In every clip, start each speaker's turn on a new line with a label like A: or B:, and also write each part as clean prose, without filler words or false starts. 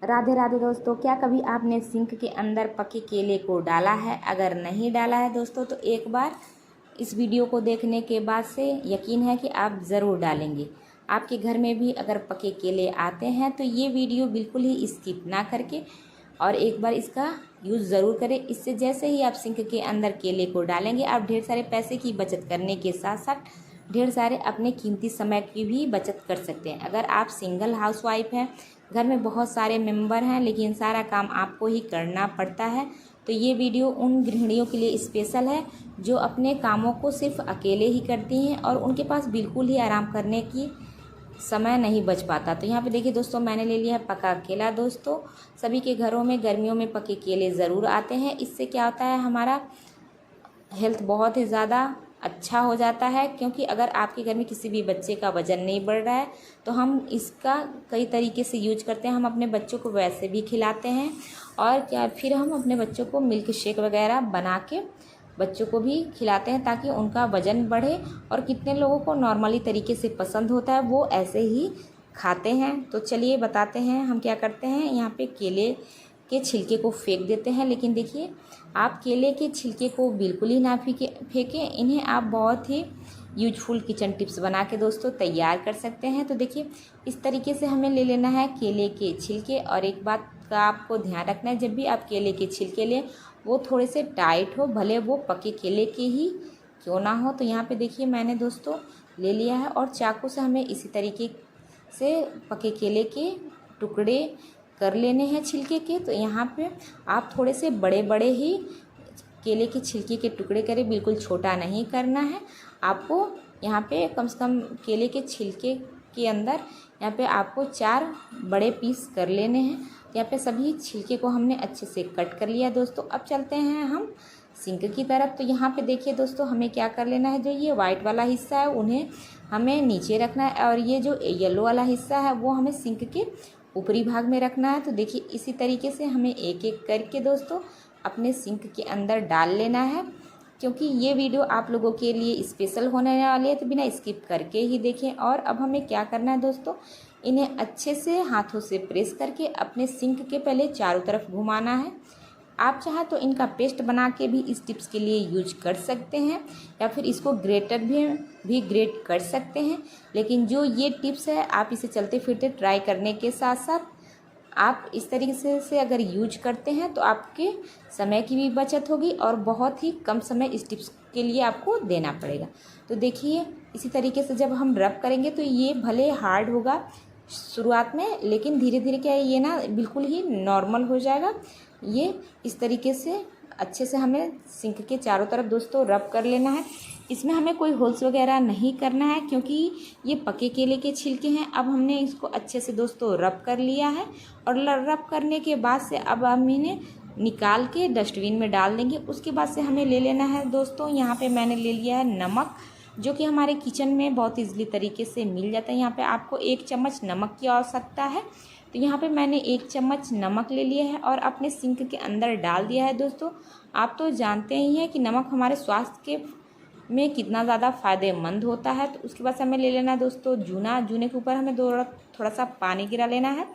A: राधे राधे दोस्तों, क्या कभी आपने सिंक के अंदर पके केले को डाला है? अगर नहीं डाला है दोस्तों तो एक बार इस वीडियो को देखने के बाद से यकीन है कि आप ज़रूर डालेंगे। आपके घर में भी अगर पके केले आते हैं तो ये वीडियो बिल्कुल ही स्किप ना करके और एक बार इसका यूज़ ज़रूर करें। इससे जैसे ही आप सिंक के अंदर केले को डालेंगे आप ढेर सारे पैसे की बचत करने के साथ साथ ढेर सारे अपने कीमती समय की भी बचत कर सकते हैं। अगर आप सिंगल हाउसवाइफ हैं, घर में बहुत सारे मेंबर हैं लेकिन सारा काम आपको ही करना पड़ता है, तो ये वीडियो उन गृहिणियों के लिए स्पेशल है जो अपने कामों को सिर्फ अकेले ही करती हैं और उनके पास बिल्कुल ही आराम करने की समय नहीं बच पाता। तो यहाँ पे देखिए दोस्तों, मैंने ले लिया है पका केला। दोस्तों, सभी के घरों में गर्मियों में पके केले ज़रूर आते हैं। इससे क्या होता है, हमारा हेल्थ बहुत ही ज़्यादा अच्छा हो जाता है, क्योंकि अगर आपके घर में किसी भी बच्चे का वज़न नहीं बढ़ रहा है तो हम इसका कई तरीके से यूज करते हैं। हम अपने बच्चों को वैसे भी खिलाते हैं और क्या फिर हम अपने बच्चों को मिल्क शेक वगैरह बना के बच्चों को भी खिलाते हैं ताकि उनका वज़न बढ़े। और कितने लोगों को नॉर्मली तरीके से पसंद होता है, वो ऐसे ही खाते हैं। तो चलिए बताते हैं हम क्या करते हैं। यहाँ पे केले के छिलके को फेंक देते हैं, लेकिन देखिए आप केले के छिलके को बिल्कुल ही ना फेंकें। इन्हें आप बहुत ही यूजफुल किचन टिप्स बना के दोस्तों तैयार कर सकते हैं। तो देखिए इस तरीके से हमें ले लेना है केले के छिलके। और एक बात का आपको ध्यान रखना है, जब भी आप केले के छिलके लें वो थोड़े से टाइट हो, भले वो पके केले के ही क्यों ना हो। तो यहाँ पे देखिए मैंने दोस्तों ले लिया है और चाकू से हमें इसी तरीके से पके केले के टुकड़े कर लेने हैं छिलके के। तो यहाँ पे आप थोड़े से बड़े बड़े ही केले के छिलके के टुकड़े करें, बिल्कुल छोटा नहीं करना है आपको। यहाँ पे कम से कम केले के छिलके के अंदर यहाँ पे आपको 4 बड़े पीस कर लेने हैं। यहाँ पे सभी छिलके को हमने अच्छे से कट कर लिया दोस्तों। अब चलते हैं हम सिंक की तरफ। तो यहाँ पे देखिए दोस्तों, हमें क्या कर लेना है, जो ये वाइट वाला हिस्सा है उन्हें हमें नीचे रखना है और ये जो येलो वाला हिस्सा है वो हमें सिंक के ऊपरी भाग में रखना है। तो देखिए इसी तरीके से हमें एक एक करके दोस्तों अपने सिंक के अंदर डाल लेना है, क्योंकि ये वीडियो आप लोगों के लिए स्पेशल होने वाली है, तो बिना स्किप करके ही देखें। और अब हमें क्या करना है दोस्तों, इन्हें अच्छे से हाथों से प्रेस करके अपने सिंक के पहले चारों तरफ घुमाना है। आप चाहे तो इनका पेस्ट बना के भी इस टिप्स के लिए यूज कर सकते हैं, या फिर इसको ग्रेटर भी ग्रेट कर सकते हैं। लेकिन जो ये टिप्स है आप इसे चलते फिरते ट्राई करने के साथ साथ आप इस तरीके से अगर यूज करते हैं तो आपके समय की भी बचत होगी और बहुत ही कम समय इस टिप्स के लिए आपको देना पड़ेगा। तो देखिए इसी तरीके से जब हम रब करेंगे तो ये भले हार्ड होगा शुरुआत में, लेकिन धीरे धीरे क्या है ये ना बिल्कुल ही नॉर्मल हो जाएगा। ये इस तरीके से अच्छे से हमें सिंक के चारों तरफ दोस्तों रब कर लेना है। इसमें हमें कोई होल्स वगैरह नहीं करना है, क्योंकि ये पके केले के छिलके हैं। अब हमने इसको अच्छे से दोस्तों रब कर लिया है और रब करने के बाद से अब हम इन्हें निकाल के डस्टबिन में डाल देंगे। उसके बाद से हमें ले लेना है दोस्तों, यहाँ पे मैंने ले लिया है नमक, जो कि हमारे किचन में बहुत ईजिली तरीके से मिल जाता है। यहाँ पे आपको 1 चम्मच नमक की आवश्यकता है। तो यहाँ पे मैंने 1 चम्मच नमक ले लिया है और अपने सिंक के अंदर डाल दिया है। दोस्तों आप तो जानते ही हैं कि नमक हमारे स्वास्थ्य के में कितना ज़्यादा फ़ायदेमंद होता है। तो उसके बाद हमें ले लेना है दोस्तों जूना। जूने के ऊपर हमें थोड़ा सा पानी गिरा लेना है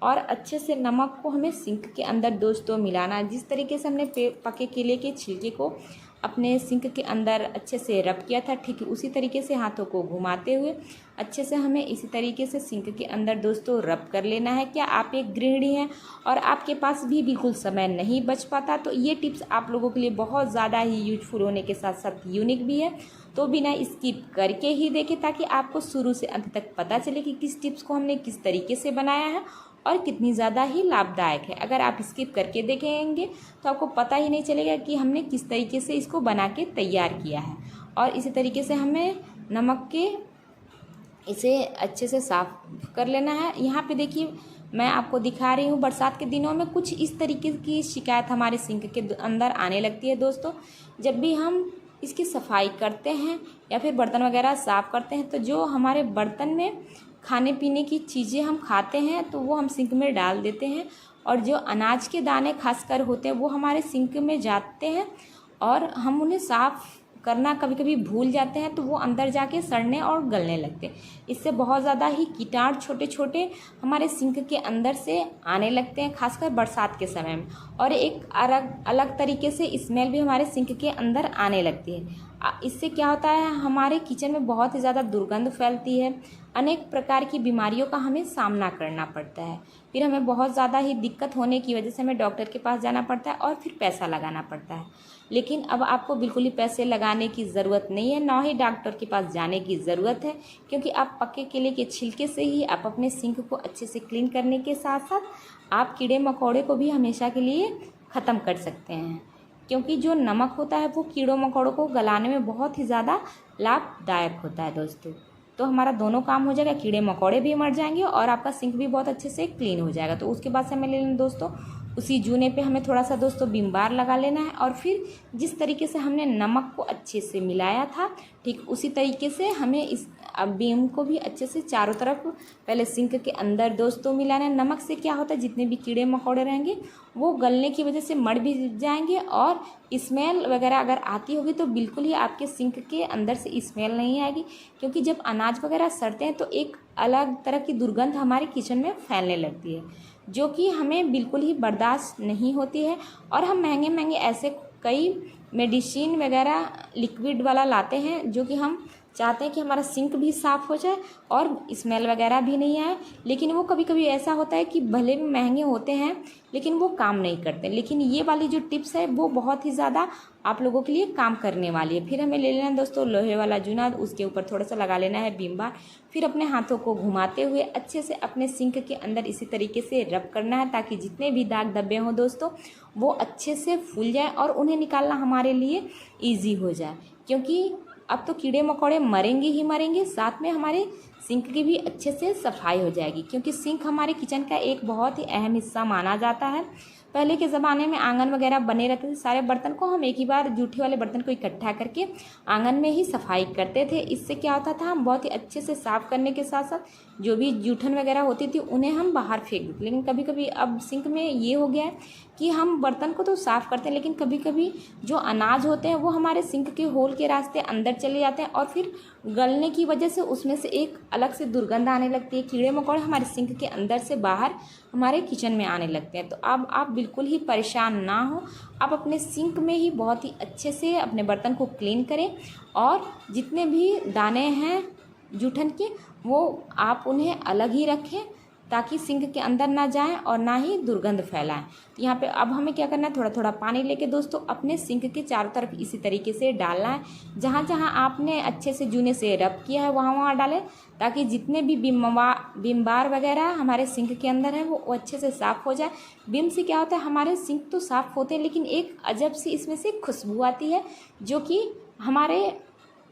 A: और अच्छे से नमक को हमें सिंक के अंदर दोस्तों मिलाना है। जिस तरीके से हमने पके केले के छिलके को अपने सिंक के अंदर अच्छे से रब किया था, ठीक उसी तरीके से हाथों को घुमाते हुए अच्छे से हमें इसी तरीके से सिंक के अंदर दोस्तों रब कर लेना है। क्या आप एक गृहिणी हैं और आपके पास भी बिल्कुल समय नहीं बच पाता, तो ये टिप्स आप लोगों के लिए बहुत ज़्यादा ही यूजफुल होने के साथ साथ यूनिक भी है। तो बिना स्किप करके ही देखें ताकि आपको शुरू से अंत तक पता चले कि किस टिप्स को हमने किस तरीके से बनाया है और कितनी ज़्यादा ही लाभदायक है। अगर आप स्किप करके देखेंगे तो आपको पता ही नहीं चलेगा कि हमने किस तरीके से इसको बना के तैयार किया है। और इसी तरीके से हमें नमक के इसे अच्छे से साफ़ कर लेना है। यहाँ पे देखिए मैं आपको दिखा रही हूँ, बरसात के दिनों में कुछ इस तरीके की शिकायत हमारे सिंक के अंदर आने लगती है दोस्तों। जब भी हम इसकी सफाई करते हैं या फिर बर्तन वगैरह साफ़ करते हैं, तो जो हमारे बर्तन में खाने पीने की चीज़ें हम खाते हैं तो वो हम सिंक में डाल देते हैं, और जो अनाज के दाने खासकर होते हैं वो हमारे सिंक में जाते हैं और हम उन्हें साफ़ करना कभी कभी भूल जाते हैं तो वो अंदर जाके सड़ने और गलने लगते हैं। इससे बहुत ज़्यादा ही कीटाणु छोटे छोटे हमारे सिंक के अंदर से आने लगते हैं, खासकर बरसात के समय में। और एक अलग तरीके से स्मेल भी हमारे सिंक के अंदर आने लगती है। इससे क्या होता है, हमारे किचन में बहुत ही ज़्यादा दुर्गंध फैलती है, अनेक प्रकार की बीमारियों का हमें सामना करना पड़ता है। फिर हमें बहुत ज़्यादा ही दिक्कत होने की वजह से हमें डॉक्टर के पास जाना पड़ता है और फिर पैसा लगाना पड़ता है। लेकिन अब आपको बिल्कुल ही पैसे लगाने की ज़रूरत नहीं है, ना ही डॉक्टर के पास जाने की ज़रूरत है, क्योंकि आप पके केले के छिलके से ही आप अपने सिंक को अच्छे से क्लीन करने के साथ साथ आप कीड़े मकोड़े को भी हमेशा के लिए ख़त्म कर सकते हैं। क्योंकि जो नमक होता है वो कीड़ों मकोड़ों को गलाने में बहुत ही ज़्यादा लाभदायक होता है दोस्तों। तो हमारा दोनों काम हो जाएगा, कीड़े मकोड़े भी मर जाएंगे और आपका सिंक भी बहुत अच्छे से क्लीन हो जाएगा। तो उसके बाद से हमें ले लेना दोस्तों, उसी जूने पे हमें थोड़ा सा दोस्तों विम बार लगा लेना है और फिर जिस तरीके से हमने नमक को अच्छे से मिलाया था, ठीक उसी तरीके से हमें इस विम को भी अच्छे से चारों तरफ पहले सिंक के अंदर दोस्तों मिलाना है। नमक से क्या होता है, जितने भी कीड़े मकोड़े रहेंगे वो गलने की वजह से मर भी जाएंगे और स्मेल वगैरह अगर आती होगी तो बिल्कुल ही आपके सिंक के अंदर से स्मेल नहीं आएगी। क्योंकि जब अनाज वगैरह सड़ते हैं तो एक अलग तरह की दुर्गंध हमारे किचन में फैलने लगती है, जो कि हमें बिल्कुल ही बर्दाश्त नहीं होती है। और हम महंगे महंगे ऐसे कई मेडिसिन वगैरह लिक्विड वाला लाते हैं जो कि हम चाहते हैं कि हमारा सिंक भी साफ़ हो जाए और स्मेल वगैरह भी नहीं आए, लेकिन वो कभी कभी ऐसा होता है कि भले भी महंगे होते हैं लेकिन वो काम नहीं करते। लेकिन ये वाली जो टिप्स है वो बहुत ही ज़्यादा आप लोगों के लिए काम करने वाली है। फिर हमें ले लेना है दोस्तों लोहे वाला जूना, उसके ऊपर थोड़ा सा लगा लेना है विम बार। फिर अपने हाथों को घुमाते हुए अच्छे से अपने सिंक के अंदर इसी तरीके से रब करना है, ताकि जितने भी दाग धब्बे हों दोस्तों वो अच्छे से फूल जाए और उन्हें निकालना हमारे लिए ईजी हो जाए। क्योंकि अब तो कीड़े मकोड़े मरेंगे ही मरेंगे, साथ में हमारे सिंक की भी अच्छे से सफाई हो जाएगी। क्योंकि सिंक हमारे किचन का एक बहुत ही अहम हिस्सा माना जाता है। पहले के ज़माने में आंगन वगैरह बने रहते थे, सारे बर्तन को हम एक ही बार जूठे वाले बर्तन को इकट्ठा करके आंगन में ही सफाई करते थे। इससे क्या होता था, हम बहुत ही अच्छे से साफ़ करने के साथ साथ जो भी जूठन वगैरह होती थी उन्हें हम बाहर फेंक देते। लेकिन कभी कभी अब सिंक में ये हो गया है कि हम बर्तन को तो साफ़ करते हैं, लेकिन कभी कभी जो अनाज होते हैं वो हमारे सिंक के होल के रास्ते अंदर चले जाते हैं और फिर गलने की वजह से उसमें से एक अलग से दुर्गंध आने लगती है। कीड़े मकोड़े हमारे सिंक के अंदर से बाहर हमारे किचन में आने लगते हैं। तो अब आप बिल्कुल ही परेशान ना हो, आप अपने सिंक में ही बहुत ही अच्छे से अपने बर्तन को क्लीन करें और जितने भी दाने हैं जूठन के वो आप उन्हें अलग ही रखें, ताकि सिंक के अंदर ना जाएं और ना ही दुर्गंध फैलाएं। तो यहाँ पे अब हमें क्या करना है, थोड़ा थोड़ा पानी लेके दोस्तों अपने सिंक के चारों तरफ इसी तरीके से डालना है। जहाँ जहाँ आपने अच्छे से जूने से रब किया है वहाँ वहाँ डालें, ताकि जितने भी विम बार वगैरह हमारे सिंक के अंदर है वो अच्छे से साफ़ हो जाए। विम से क्या होता है, हमारे सिंक तो साफ़ होते हैं लेकिन एक अजब सी इसमें से खुशबू आती है जो कि हमारे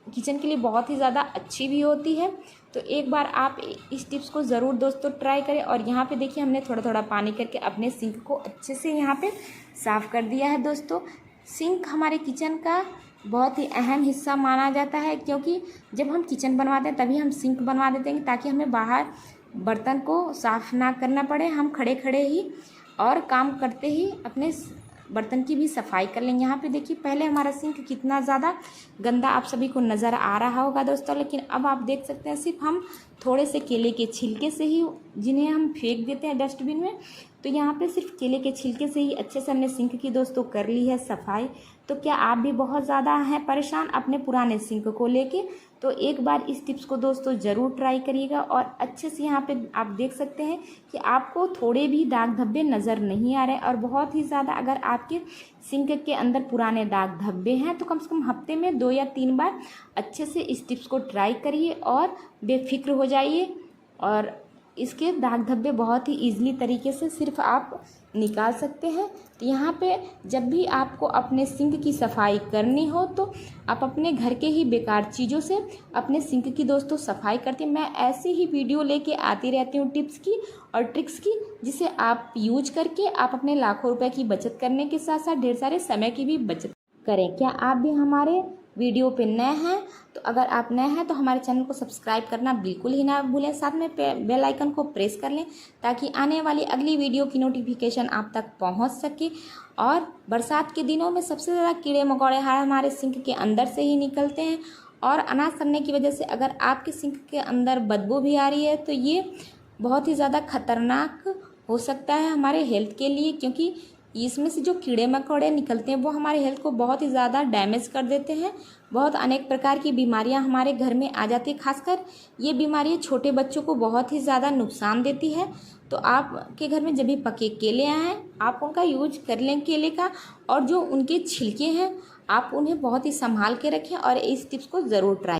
A: किचन के लिए बहुत ही ज़्यादा अच्छी भी होती है। तो एक बार आप इस टिप्स को ज़रूर दोस्तों ट्राई करें। और यहाँ पे देखिए हमने थोड़ा थोड़ा पानी करके अपने सिंक को अच्छे से यहाँ पे साफ़ कर दिया है दोस्तों। सिंक हमारे किचन का बहुत ही अहम हिस्सा माना जाता है, क्योंकि जब हम किचन बनवाते हैं तभी हम सिंक बनवा देते हैं ताकि हमें बाहर बर्तन को साफ़ ना करना पड़े, हम खड़े खड़े ही और काम करते ही अपने बर्तन की भी सफाई कर लेंगे। यहाँ पे देखिए पहले हमारा सिंक कितना ज़्यादा गंदा आप सभी को नज़र आ रहा होगा दोस्तों, लेकिन अब आप देख सकते हैं सिर्फ हम थोड़े से केले के छिलके से ही, जिन्हें हम फेंक देते हैं डस्टबिन में, तो यहाँ पे सिर्फ केले के छिलके से ही अच्छे से हमने सिंक की दोस्तों कर ली है सफाई। तो क्या आप भी बहुत ज़्यादा हैं परेशान अपने पुराने सिंक को लेके, तो एक बार इस टिप्स को दोस्तों ज़रूर ट्राई करिएगा। और अच्छे से यहाँ पे आप देख सकते हैं कि आपको थोड़े भी दाग धब्बे नज़र नहीं आ रहे। और बहुत ही ज़्यादा अगर आपके सिंक के अंदर पुराने दाग धब्बे हैं तो कम से कम हफ्ते में 2 या 3 बार अच्छे से इस टिप्स को ट्राई करिए और बेफिक्र हो जाइए। और इसके दाग धब्बे बहुत ही ईजिली तरीके से सिर्फ आप निकाल सकते हैं। तो यहाँ पे जब भी आपको अपने सिंक की सफाई करनी हो तो आप अपने घर के ही बेकार चीज़ों से अपने सिंक की दोस्तों सफाई करते हैं। मैं ऐसे ही वीडियो लेके आती रहती हूँ टिप्स की और ट्रिक्स की, जिसे आप यूज करके आप अपने लाखों रुपए की बचत करने के साथ साथ ढेर सारे समय की भी बचत करें। क्या आप भी हमारे वीडियो पे नए हैं तो अगर आप नए हैं तो हमारे चैनल को सब्सक्राइब करना बिल्कुल ही ना भूलें, साथ में बेल आइकन को प्रेस कर लें ताकि आने वाली अगली वीडियो की नोटिफिकेशन आप तक पहुंच सके। और बरसात के दिनों में सबसे ज़्यादा कीड़े मकोड़े हमारे सिंक के अंदर से ही निकलते हैं, और अनाज सड़ने की वजह से अगर आपके सिंक के अंदर बदबू भी आ रही है तो ये बहुत ही ज़्यादा खतरनाक हो सकता है हमारे हेल्थ के लिए, क्योंकि इसमें से जो कीड़े मकोड़े निकलते हैं वो हमारे हेल्थ को बहुत ही ज़्यादा डैमेज कर देते हैं। बहुत अनेक प्रकार की बीमारियां हमारे घर में आ जाती है, खासकर ये बीमारियां छोटे बच्चों को बहुत ही ज़्यादा नुकसान देती है। तो आपके घर में जब भी पके केले आएँ आप उनका यूज कर लें केले का, और जो उनके छिलके हैं आप उन्हें बहुत ही संभाल के रखें और इस टिप्स को ज़रूर ट्राई